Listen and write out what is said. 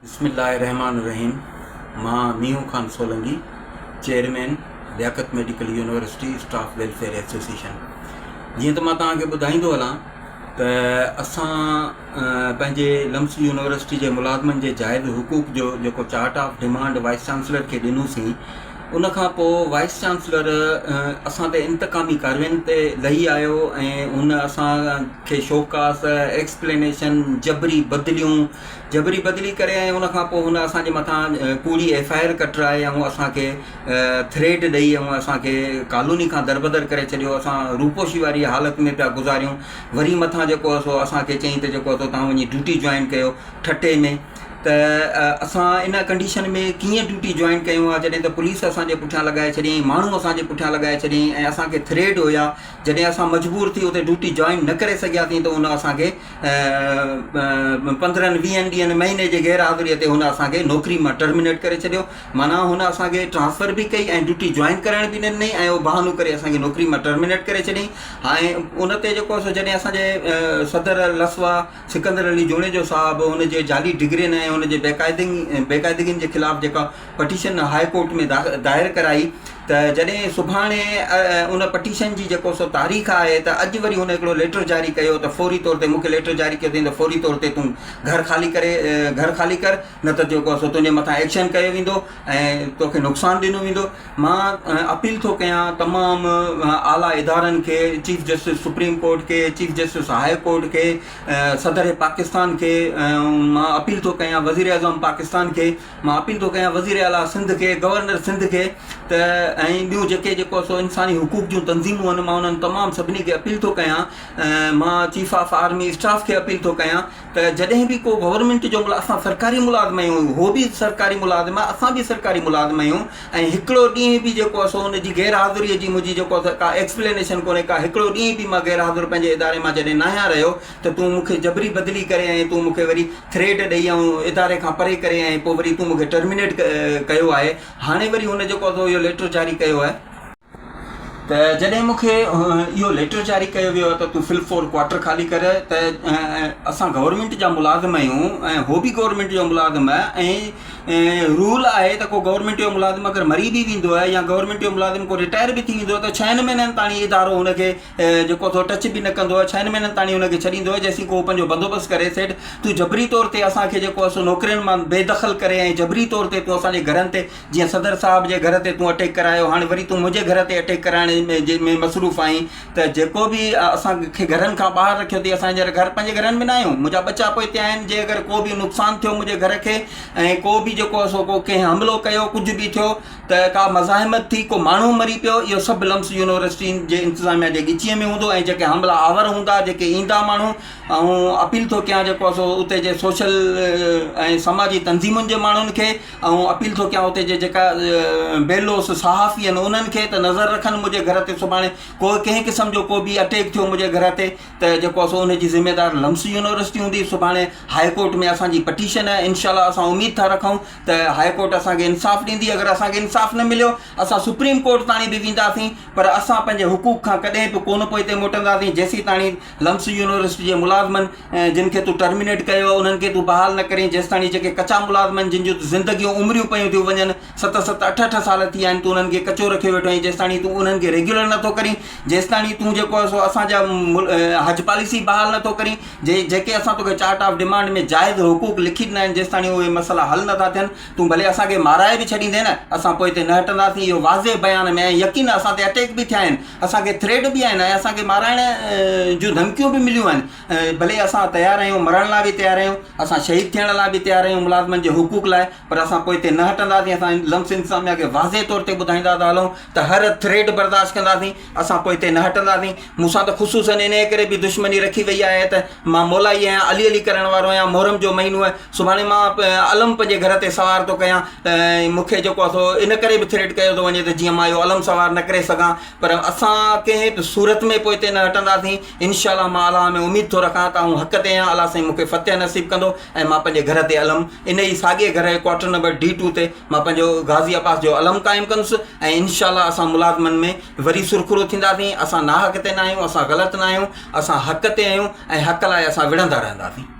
बिस्मिल्लाहिर्रहमानिर्रहीम। मां Mihu Khan Solanki, chairman Liaquat medical university staff welfare association. जीअं त मां तव्हांखे ॿुधाईंदो हलां त असां पंहिंजे लम्स यूनिवर्सिटी जे मुलाज़िमनि जे जाइज़ हुकूक जो जेको chart of demand wise chancellor खे ॾिनोसीं, उन खां पोइ वाइस चांसलर असां ते इंतकामी कार्रवाइयुनि ते लही आयो ऐं हुन असांखे शोकास एक्सप्लेनेशन जबरी बदिली करे ऐं उन खां पोइ हुन असांजे मथां कूड़ी FIR कटराए ऐं असांखे थ्रेड ॾेई ऐं असांखे कॉलोनी खां दरबदर करे छॾियो। असां रूपोशी वारी हालत में पिया गुज़ारियूं। वरी मथां जेको आहे सो असांखे चईं त जेको आहे सो तव्हां वञी ड्यूटी जॉइन कयो ठटे में। त असां इन कंडीशन में कीअं ड्यूटी जॉइन कयूं आहे जॾहिं त पुलिस असांजे पुठियां लॻाए छॾियईं, माण्हू असांजे पुठियां लॻाए छॾियईं ऐं असांखे थ्रेड हुया। जॾहिं असां मजबूर थी उते ड्यूटी जॉइन न करे सघियासीं त हुन असांखे 15-20 ॾींहंनि महीने जे गैर हाज़िरीअ ते हुन असांखे नौकिरी मां टर्मिनेट करे छॾियो। माना हुन असांखे ट्रांसफ़र बि कई ऐं ड्यूटी जॉइन करण बि ॾिनई ऐं उहो बहानो करे असांखे नौकिरी मां टर्मिनेट करे छॾियईं। ऐं उन ते जेको आहे सो जॾहिं असांजे सदर लसवा सिकंदर अली जुणेजो साहिबु हुनजे जाली डिग्रियुनि ऐं हुनजे बेक़ाइदगियुनि जे ख़िलाफ़ु जेका पटिशन हाई कोर्ट में दायर कराई, त जॾहिं सुभाणे उन पटिशन जी जेको सो तारीख़ आहे त अॼु वरी हुन हिकिड़ो लेटर जारी कयो त फौरी तौर ते मूंखे लेटर जारी कयो अथई त फौरी तौर ते तूं घर ख़ाली कर, न त जेको आहे सो तुंहिंजे मथां एक्शन कयो वेंदो ऐं तोखे नुक़सानु ॾिनो वेंदो। मां अपील थो कयां तमामु आला इदारनि खे, चीफ जस्टिस सुप्रीम कोर्ट खे, चीफ जस्टिस हाई कोर्ट खे, सदर पाकिस्तान खे, मां अपील थो कयां वज़ीर आज़म पाकिस्तान खे, मां अपील थो कयां वज़ीर आला सिंध खे, गवर्नर सिंध खे, त ऐं ॿियूं जेको सो इंसानी हुकूक जूं तंज़ीमूं आहिनि, मां उन्हनि तमामु सभिनी खे अपील थो कयां। मां चीफ ऑफ आर्मी स्टाफ खे अपील थो कयां त जॾहिं बि को गवर्नमेंट जो असां सरकारी मुलाज़िम आहियूं, उहो बि सरकारी मुलाज़िम आहे, असां बि सरकारी मुलाज़िम आहियूं, ऐं हिकिड़ो ॾींहुं बि जेको आहे सो हुनजी गैर हाज़िरीअ जी मुंहिंजी जेको आहे का एक्सप्लेनेशन कोन्हे, का हिकिड़ो ॾींहुं बि मां गैर हाज़िर पंहिंजे इदारे मां जॾहिं न आहियां रहियो त तूं मूंखे जबरी बदिली करे ऐं तूं मूंखे वरी थ्रेड ॾेई ऐं इदारे खां परे करे ऐं पोइ वरी तूं मूंखे टर्मिनेट कयो आहे। हाणे वरी हुन जेको आहे सो इहो लेटर जारी कयो आहे। त जॾहिं मूंखे इहो लेटर जारी कयो वियो आहे त तूं फिल क्वार्टर ख़ाली कर, त असां गवर्नमेंट जा मुलाज़िम आहियूं ऐं उहो बि गवर्नमेंट जो मुलाज़िम आहे ऐं रूल आहे त को गवर्नमेंट जो मुलाज़िम अगरि मरी बि वेंदो आहे या गवर्नमेंट जो मुलाज़िम को रिटायर बि थी वेंदो आहे त 6 महीननि ताईं इदारो हुनखे जेको सो टच बि न कंदो आहे, 6 महीननि ताईं हुनखे छॾींदो आहे जेसीं को पंहिंजो बंदोबस्तु करे सेट। तूं जबरी तौर ते असांखे जेको आहे सो नौकिरियुनि मां बेदख़ल करे ऐं जबरी तौर ते तूं असांजे घरनि ते, जीअं सदर साहिब जे घर ते तूं अटैक करायो, हाणे वरी तूं मुंहिंजे घर ते अटैक कराइण में मसरूफ़ आहीं। त जेको बि असांखे घरनि खां ॿाहिरि रखियो अथई, असां हींअर घर पंहिंजे घरनि में न आहियूं, मुंहिंजा बचा पोइ हिते आहिनि। जे अगरि को बि नुक़सानु थियो मुंहिंजे घर खे ऐं को बि जेको आहे सो को कंहिं हमिलो कयो, कुझु बि थियो, त का मज़ाहिमत थी, को माण्हू मरी पियो, इहो सभु लम्स यूनिवर्सिटी जे इंतिज़ामिया जे ॻिचीअ में हूंदो ऐं जेके हमला आवर हूंदा, जेके ईंदा माण्हू। ऐं अपील थो कयां जेको आहे सो उते जे सोशल ऐं समाजी तंज़ीमुनि जे माण्हुनि खे, ऐं अपील थो कयां उते जे जेका बेलोस सहाफ़ी आहिनि उन्हनि खे त नज़र रखनि मुंहिंजे घर ते। सुभाणे को कंहिं क़िस्म जो को बि अटैक थियो मुंहिंजे घर ते त जेको आहे सो उनजी ज़िम्मेदार लम्स यूनिवर्सिटी हूंदी। सुभाणे हाई कोर्ट में असांजी पटिशन आहे, इनशाला असां उमेदु था रखूं त हाई कोर्ट असांखे इंसाफ़ ॾींदी। अगरि असांखे इंसाफ़ न मिलियो असां सुप्रीम कोर्ट ताईं बि वेंदासीं, पर असां पंहिंजे हुकूक खां कॾहिं बि कोन पोइ हिते मोटंदासीं जेसीं ताईं लम्स यूनिवर्सिटी जे मुलाज़िमनि जिन खे तूं टर्मिनेट कयो उन्हनि खे तूं बहाल न करीं, जेसीं ताईं जेके कचा मुलाज़िमनि जिन जूं ज़िंदगियूं उमिरियूं पियूं थियूं वञनि, 7-7, 8-8 साल थी विया आहिनि, तूं उन्हनि खे कचो रखियो वेठो आहीं, जेसीं ताईं तूं उन्हनि खे रेग्युलर नथो करीं, जेसीं ताईं तूं जेको आहे सो असांजा हज पॉलिसी बहाल नथो करीं, जेके असां तोखे चार्ट ऑफ डिमांड में जाइज़ हुकूक लिखी ॾिना आहिनि, जेसीं ताईं उहे मसइला हल नथा थियनि, तूं भले असांखे माराए बि छॾींदे न, असां पोइ हिते न हटंदासीं। इहो वाज़े बयान में ऐं यकीन असां ते अटैक बि थिया आहिनि, असांखे थ्रेड बि आहिनि ऐं असांखे माराइण जूं धमकियूं बि मिलियूं आहिनि। भले असां तयारु आहियूं, मरण लाइ बि तयारु आहियूं, असां शहीद थियण लाइ बि तयारु आहियूं मुलाज़िमनि जे हुकूक लाइ, पर असां पोइ हिते न हटंदासीं। असां लम्स इंतिज़ामिया खे वाज़े तौर ते ॿुधाईंदा था हलूं त हर थ्रेड बर्दाश्त कंदासीं, असां पोइ हिते न हटंदासीं। मूंसां त ख़ुशूसन इन करे बि दुश्मनी रखी वई आहे त मां मौलाई आहियां, अली करण वारो आहियां। मुहर्रम जो महीनो आहे, सुभाणे मां अलम पंहिंजे घर ते सवार थो कयां त मूंखे जेको आहे सो इन करे बि थ्रेड कयो थो वञे त जीअं मां इहो अलम सवार न करे सघां, पर असां कंहिं बि सूरत में पोइ हिते न हटंदासीं। इनशाला मां अलाह में उमेदु थो रखां त हक़ ते आहियां, अलाह साईं मूंखे फतेह नसीब कंदो ऐं मां पंहिंजे घर ते अलम इन ई साॻिए घर जे क्वार्टर नंबर D2 ते मां पंहिंजो गाज़ी अब्बास जो अलम क़ाइमु कंदुसि ऐं इनशाला असां मुलाज़िमनि में वरी सुरखुरो थींदासीं। असां ना हक़ ते न आहियूं, असां ग़लति न आहियूं, असां हक़ ते आहियूं ऐं हक़ लाइ असां विढ़ंदा रहंदासीं।